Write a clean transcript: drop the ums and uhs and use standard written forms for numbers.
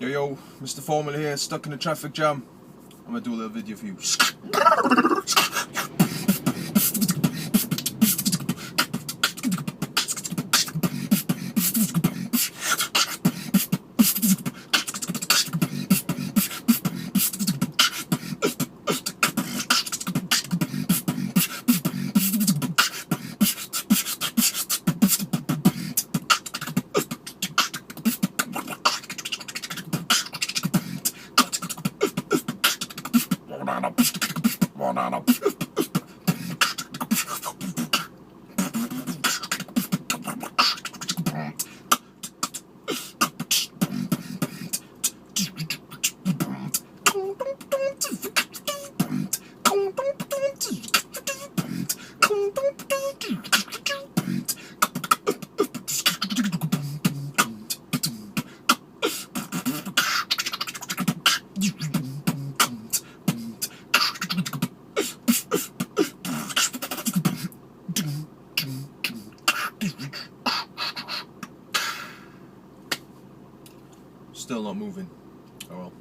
Yo, Mr. Phormula here, stuck in a traffic jam. I'm gonna do a little video for you. Still not moving. Oh well.